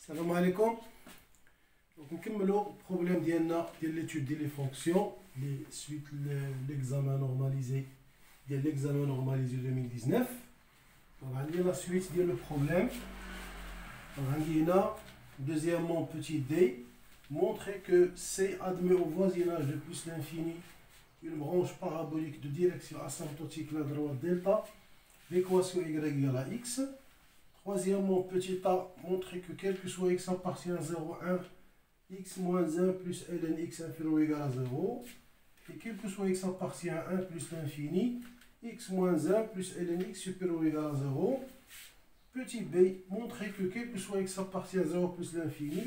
Salam alaikum. Donc نكملوا البروبليم ديالنا ديال l'étude des fonctions les suite l'examen normalisé ديال l'examen normalisé 2019. Donc عندي la suite ديال le problème. Donc عندي هنا deuxièmement petit d, montrer que C admet au voisinage de plus l'infini une branche parabolique de direction asymptotique la droite delta, l'équation y égale à x. Troisièmement, petit a, montrer que quel que soit x appartient à 0, 1, x moins 1 plus ln x inférieur ou égal à 0. Et quel que soit x appartient à 1 plus l'infini, x moins 1 plus ln x supérieur ou égal à 0. Petit b, montrer que quel que soit x appartient à 0 plus l'infini,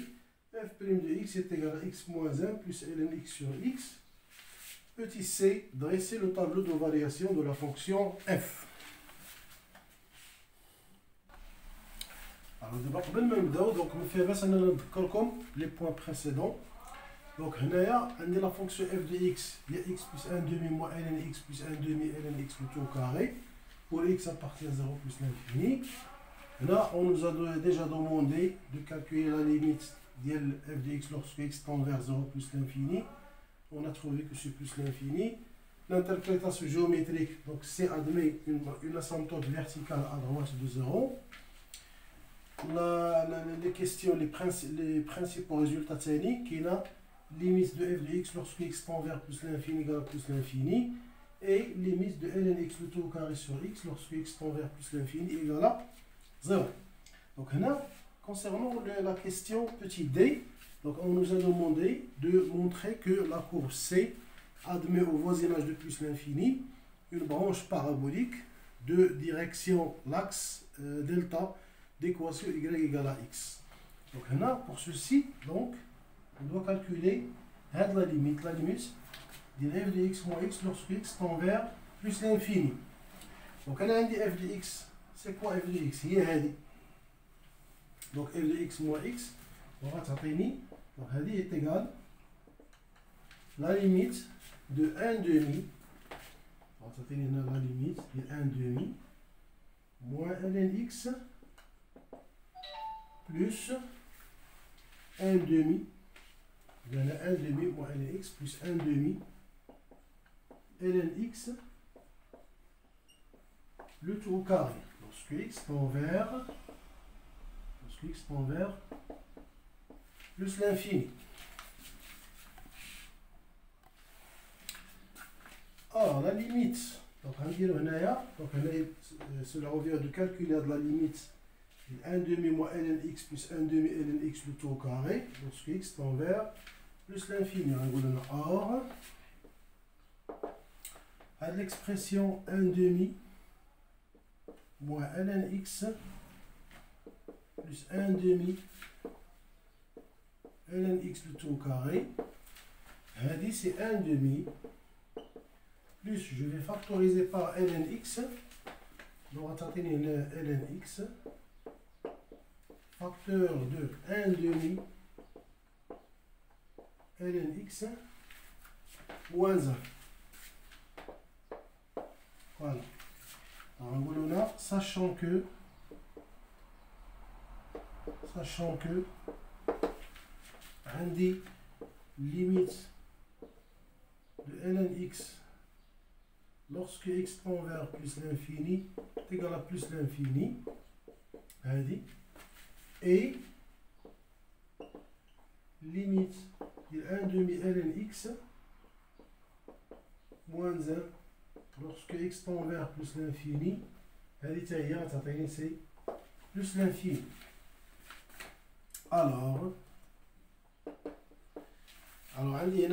f' de x est égal à x moins 1 plus ln x sur x. Petit c, dresser le tableau de variation de la fonction f. Alors, d'abord, donc, on fait les points précédents. Donc, on a la fonction f de x, il y a x plus 1 demi moins ln x plus 1 demi ln x le tout au carré. Pour x appartient à 0 plus l'infini. Là, on nous a déjà demandé de calculer la limite de f de x lorsque x tend vers 0 plus l'infini. On a trouvé que c'est plus l'infini. L'interprétation géométrique, donc c'est admet une asymptote verticale à droite de 0. Les questions, les principaux résultats techniques, qui a limite de f de x lorsque x tend vers plus l'infini égale à plus l'infini, et limite de ln x le tout au carré sur x lorsque x tend vers plus l'infini égale à 0. Donc là, concernant la question petit d, donc on nous a demandé de montrer que la courbe C admet au voisinage de plus l'infini une branche parabolique de direction l'axe delta d'équation y égale à x. Donc là, pour ceci, donc, on doit calculer la limite de f de x moins x lorsque x tend vers plus l'infini. Donc on a dit f de x, c'est quoi f de x? Donc f de x moins x, on va t'atteindre, donc هذه est égale la limite de 1 demi, on va t'atteindre la limite de 1 demi moins ln x plus 1 demi, il y en a 1 demi moins ln x plus 1 demi ln x le tout au carré lorsque x tend vers plus l'infini. Alors la limite, donc on cela revient de calculer la limite 1 demi moins ln x plus 1 demi ln x le tout au carré lorsque x tend vers plus l'infini. Or, à l'expression 1 demi moins ln x plus 1 demi ln x le tout au carré, c'est 1 demi plus je vais factoriser par ln x, donc on va obtenir ln x facteur de 1 demi ln x moins 1. Voilà. Alors voilà, sachant que on dit limite de ln x lorsque x tend vers plus l'infini est égal à plus l'infini, et limite de 1 demi ln x moins 1 lorsque x tend vers plus l'infini, c'est plus l'infini. Alors on dit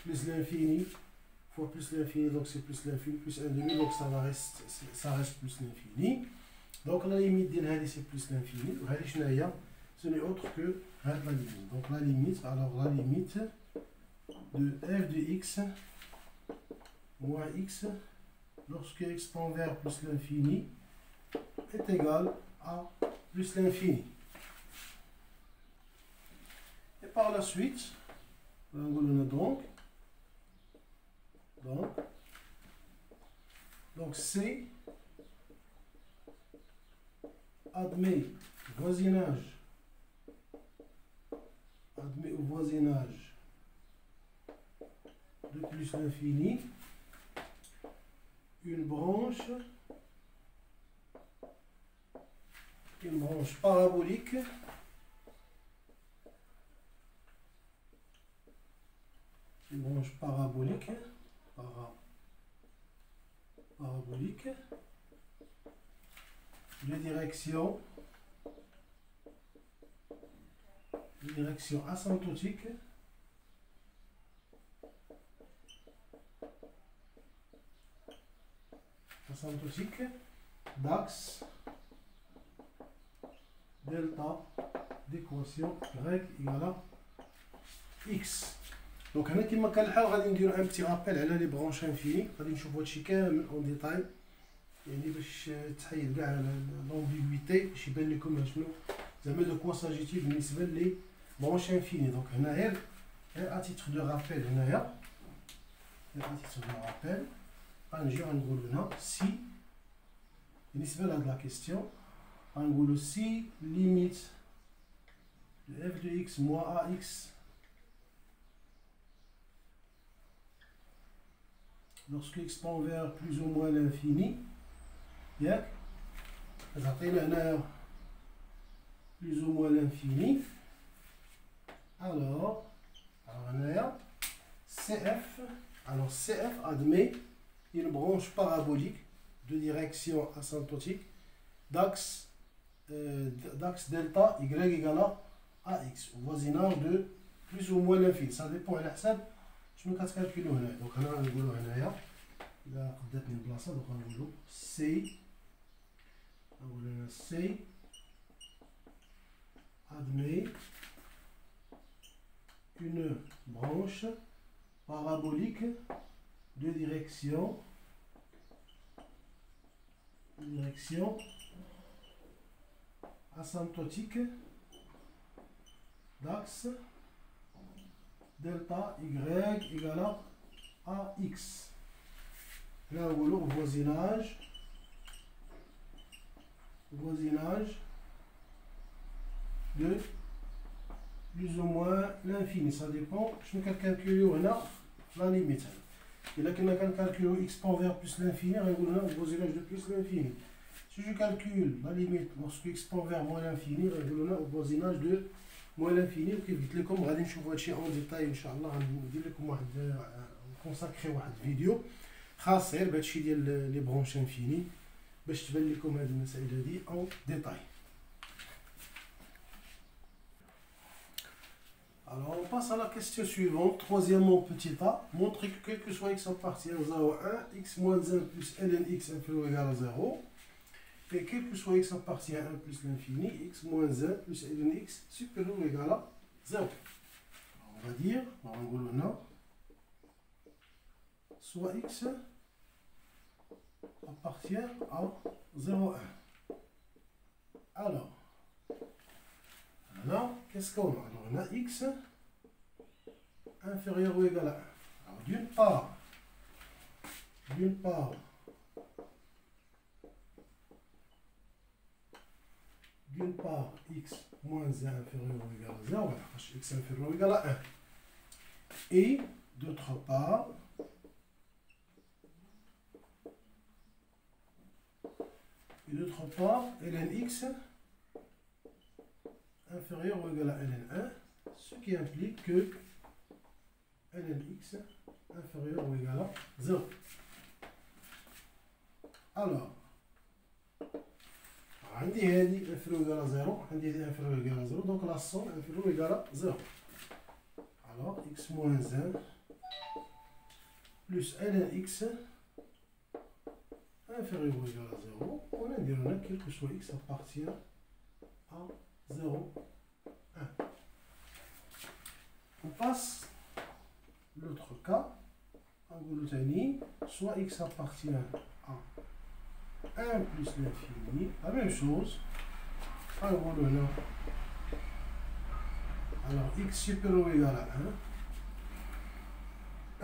plus l'infini fois plus l'infini, donc c'est plus l'infini plus 1 demi, donc ça reste plus l'infini. Donc la limite de c'est plus l'infini. Ce n'est autre que la limite. Donc la limite de f de x moins x lorsque x tend vers plus l'infini est égale à plus l'infini. Et par la suite, donc C admet voisinage admet au voisinage de plus l'infini une branche parabolique de direction asymptotique d'axe delta d'équation y égale à x. Donc هنا كما كنلحقوا غادي نديرو ان بتي رابيل على لي برونش انفيني، غادي نشوفوا هادشي كامل اون ديتاي يعني باش تحيد كاع لومبيغويتي باش يبان لكم شنو زعما دو كوا ساجيتي بالنسبه لي برونش انفيني. دونك هنا غير اتيتر دو رابيل هنايا اتيتر دو رابيل غنجيو غنقولو هنا سي بالنسبه لهاد لا كيستيون غنقولو سي ليميت de f de x moins ax lorsque x tend vers plus ou moins l'infini, ياك عطينا هنايا plus ou moins l'infini. Alors هنايا CF admet une branche parabolique de direction asymptotique d'axe delta y égale à ax au voisinage de plus ou moins l'infini. Ça dépend على حساب شنو كتكالكولو هنا. دونك هنا غنقولو هنايا إلا قداتني البلاصة دونك غنقولو سي admet une branche parabolique de direction asymptotique d'axe delta y égale à x. Là où le voisinage de plus ou moins l'infini. Ça dépend. Je vais calculer la limite. Et là, quand on calcule x tend vers plus l'infini, on a le voisinage de plus l'infini. Si je calcule la limite lorsque x tend vers moins l'infini, on a le voisinage de moins l'infini. وكيف لكم غادي نشوفوا هادشي اون ديتاي ان شاء الله. غندير لكم واحد كونساكري واحد الفيديو خاص غير بهادشي ديال لي برونش انفيني باش تبان لكم هاد المسائل هادي اون ديتاي. Alors on passe à la question suivante. Troisièmement, petit a, montrer que quel que soit x appartient à 0 à 1, x moins 1 plus ln x inférieur ou égal à 0. Et quel que soit x appartient à 1 plus l'infini, x moins 1 plus ln x supérieur ou égal à 0. Alors, on va dire, on va soit x appartient à 0 à 1. Alors, qu'est-ce qu'on a? Alors, on a x inférieur ou égal à 1. Alors, d'une part, x moins 1 inférieur ou égal à 0, voilà, x inférieur ou égal à 1. Et, d'autre part, ln x inférieur ou égal à ln1, ce qui implique que ln x inférieur ou égal à 0. Alors, عندي هذه inférieur ou égal à 0, عندي هذه inférieur ou égal à 0, donc la somme inférieure ou égal à 0. Alors, x moins 1 plus ln x inférieur ou égal à 0, on a dit quel que soit x appartient à 0, 1. On passe l'autre cas, soit x appartient à 1 plus l'infini, la même chose, alors x supérieur ou égal à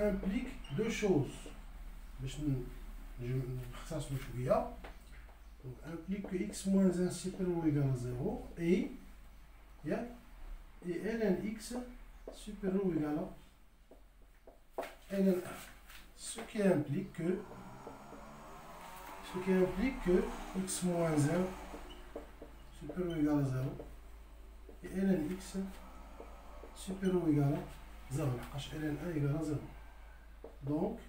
1 implique deux choses. Donc implique que x moins 1 supérieur ou égal à 0 et ln x supérieur ou égal à ln1. Ce qui implique que x moins 1 supérieur ou égal à 0 et lnx supérieur ou égal à 0. ln1 égal à 0. Donc,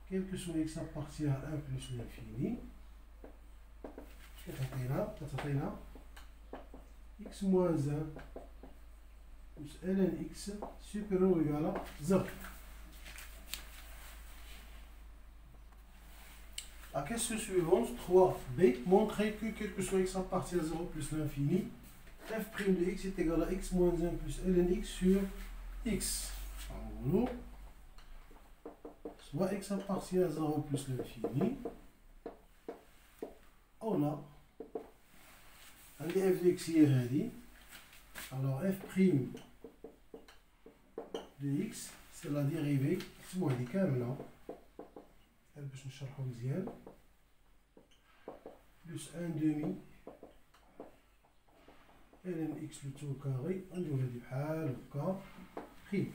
quel que soit x appartient à 1 plus l'infini, كتعطينا x moins 1 plus lnx supérieur ou égal à 0. La question suivante, 3b, montrer que quel que soit x appartient à 0 plus l'infini, f' de x est égal à x moins 1 plus lnx sur x. En gros, soit x appartient à 0 plus l'infini, on a f de x هي هذه. Alors f' de x c'est la dérivée نكتبو هذه كاملة باش نشرحو مزيان plus 1 demi ln x le tout carré نديرو هذه بحال هكا prime.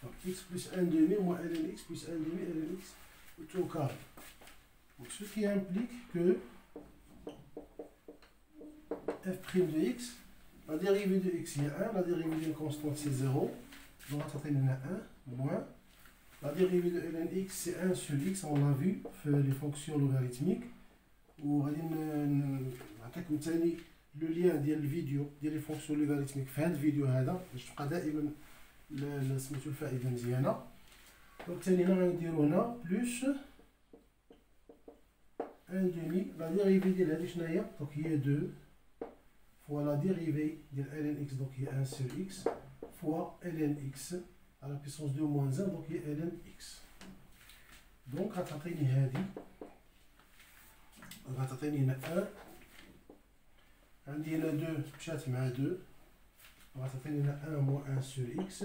Donc x plus 1 demi moins ln x plus 1 demi ln x le tout carré. Donc ce qui implique que f' de x, la dérivée de x est 1, la dérivée d'une constante c'est 0, donc on a 1, moins, la dérivée de ln x c'est 1 sur x, on l'a vu, fait les fonctions logarithmiques, ou le lien de la vidéo, des fonctions logarithmiques, fin de vidéo, je تبقى دائما سميتو الفائدة مزيانة. donc ثاني هنا غنديرو هنا plus 1 demi, la dérivée ديال هذه شنو هي؟ donc هي 2 fois la dérivée de lnx, donc il y a 1 sur x, fois lnx à la puissance 2 moins 1, donc il y a lnx. Donc, غتعطيني هذه غتعطيني هنا 1 عندي هنا 2 مشات مع 2 غتعطيني هنا 1 moins 1 sur x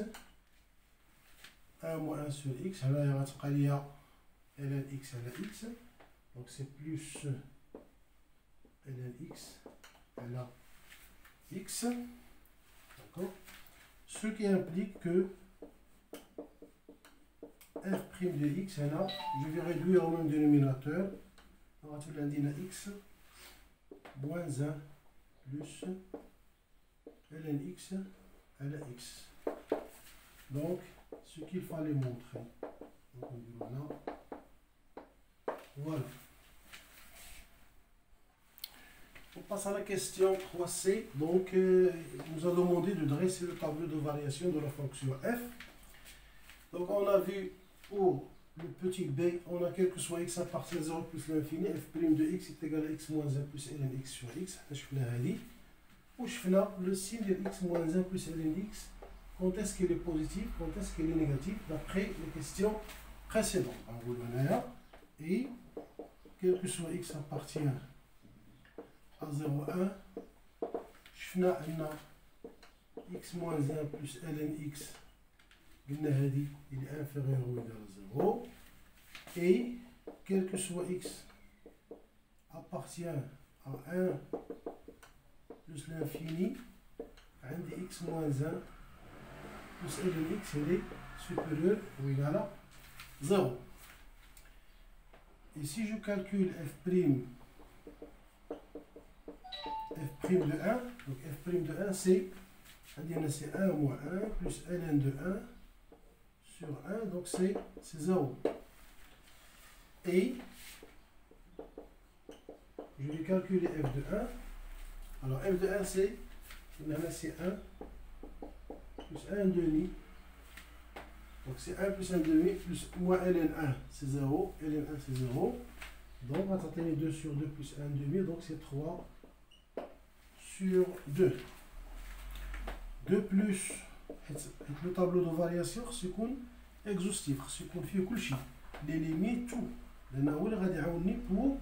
1 moins 1 sur x هنايا غتبقى ليا lnx على x, donc c'est plus lnx على x, d'accord, ce qui implique que f' de x, là, je vais réduire au même dénominateur, on va tout l'indiquer x moins 1 plus lnx à la x. Donc, ce qu'il fallait montrer, donc on dit voilà. On passe à la question 3c. Donc, nous allons demander de dresser le tableau de variation de la fonction f. Donc, on a vu pour le petit b, on a quel que soit x appartient à 0 plus l'infini, f' de x est égal à x moins 1 plus lnx sur x. Je fais le signe de x moins 1 plus lnx, quand est-ce qu'il est positif, quand est-ce qu'il est négatif, d'après les questions précédentes. Et quel que soit x appartient à 0, 1, je fais x moins 1 plus lnx, il est inférieur ou égal à 0. Et quel que soit x appartient à 1 plus l'infini, x moins 1 plus lnx, il est supérieur ou égal à 0. Et si je calcule f' de 1, donc f' de 1 c'est 1 moins 1 plus ln de 1 sur 1, donc c'est 0. Et je vais calculer f de 1. Alors f de 1 c'est 1 plus 1 demi. Donc c'est 1 plus 1 demi plus moins ln1 c'est 0. ln1 c'est 0. Donc on va tenter 2 sur 2 plus 1 demi. Donc c'est 3 sur 2. De plus, le tableau de variation c'est exhaustif. C'est qu'on fait tout. Les limites, tout. Pour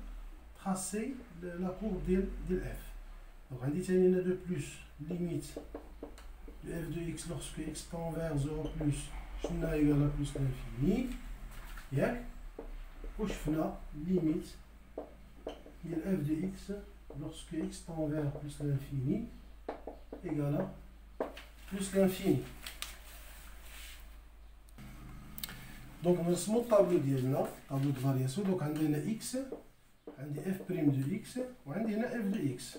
tracer la courbe de f. Donc on dit qu'il y a de plus limite de f de x lorsque x tend vers 0 plus chna égale à plus l'infini. Et je fais la limite de f de x lorsque x tend vers plus l'infini égale à plus l'infini. Donc نرسمو الطابلو ديالنا طابلو دو فارياسيون. دونك عندي هنا اكس، عندي اف بريم دو اكس، وعندي هنا اف دو اكس.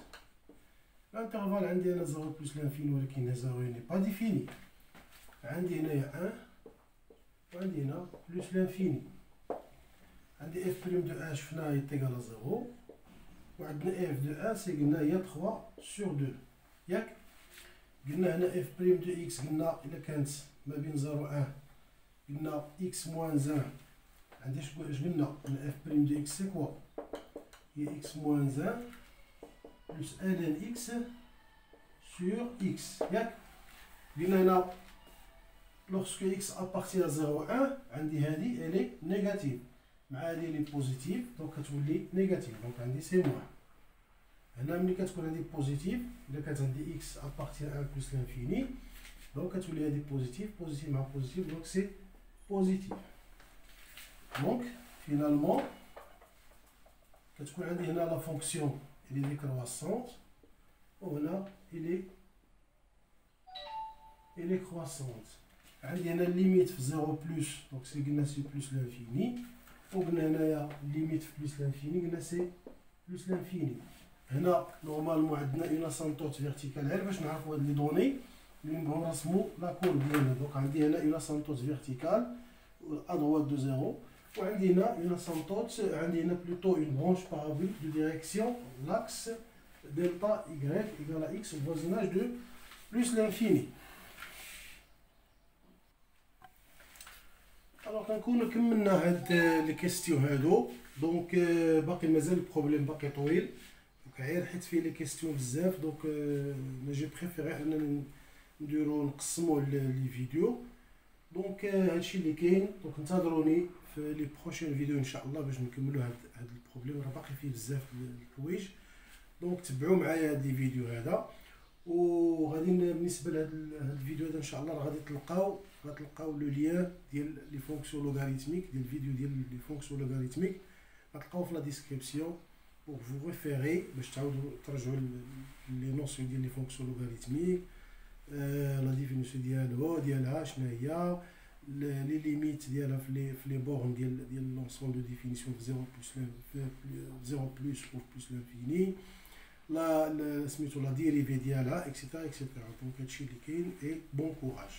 الانترفال عندي هنا 0 بلس لانفيني، ولكن 0 ني با ديفيني. عندي هنايا 1 وعندي هنا بلس لانفيني. عندي اف بريم دو ان شفناها هي تيغال 0، وعندنا اف دو ان سي قلنا هي 3 سور 2 ياك. قلنا هنا اف بريم دو اكس قلنا الا كانت ما بين 0 و 1 قلنا اكس موان 1. عندي اش قلنا اف بريم دو اكس سي كوا؟ هي اكس موان 1 بلس ln x sur x ياك. قلنا هنا lorsque x appartient à 0 و 1 عندي هذه elle est négative مع هذه اللي بوزيتيف، دونك كتولي نيجاتيف. دونك عندي سي موان. هنا ملي كتكون عندي بوزيتيف، الا كانت عندي x appartient à 1 plus l'infini، دونك كتولي هذه بوزيتيف، بوزيتيف مع بوزيتيف، دونك سي بوزيتيف. دونك فينالمون كتكون عندي هنا لا فونكسيون il est décroissante, وهنا il est croissante. عندي هنا الليميت في 0 بلس، دونك سي قلنا سي بلس لانفيني، وقلنا هنايا الليميت في بلس لانفيني قلنا سي بلس لانفيني. هنا نورمالمون عندنا اون اسانتوت فيرتيكال، غير باش نعرفو هاد لي دوني اللي نبغيو نرسمو لا كورب ديالنا. دونك عندي هنا اون اسانتوت فيرتيكال ادروات دو 0، وعندي هنا اون اسانتوت، عندي هنا بلوتو اون برونش بارابول دو ديريكسيون لاكس دلتا y égale à x au voisinage de plus l'infini. alors كنكونو كملنا هاد لي كيستيون هادو. دونك باقي مازال البروبليم باقي طويل، دونك غير حيت فيه لي كيستيون بزاف، دونك جي بريفيري اننا نديرو نقسمو لي فيديو. دونك هادشي اللي كاين. دونك انتظروني في لي بروشين فيديو ان شاء الله باش نكملو هاد البروبليم، راه باقي فيه بزاف الحوايج. دونك تبعوا معايا هاد الفيديو هذا، وغادي بالنسبه لهاد الفيديو هذا ان شاء الله راه غادي تلقاو لو لين ديال لي فونكسيون لوغاريتميك ديال الفيديو ديال لي فونكسيون لوغاريتميك، غتلقاو في لا ديسكريبسيون بور فو ريفيري باش تعاودوا ترجعوا لي نوسيون ديال لي فونكسيون لوغاريتميك، لا ديفينيسيون ديالها شنو هي، لي ليميت ديالها في لي بورن ديال لونسون دو ديفينيسيون في 0 بلس او بلس لانفيني، لا سميتو لا ديريفي ديالها اكسيتيرا اكسيتيرا. دونك هادشي اللي كاين، اي بون كوراج.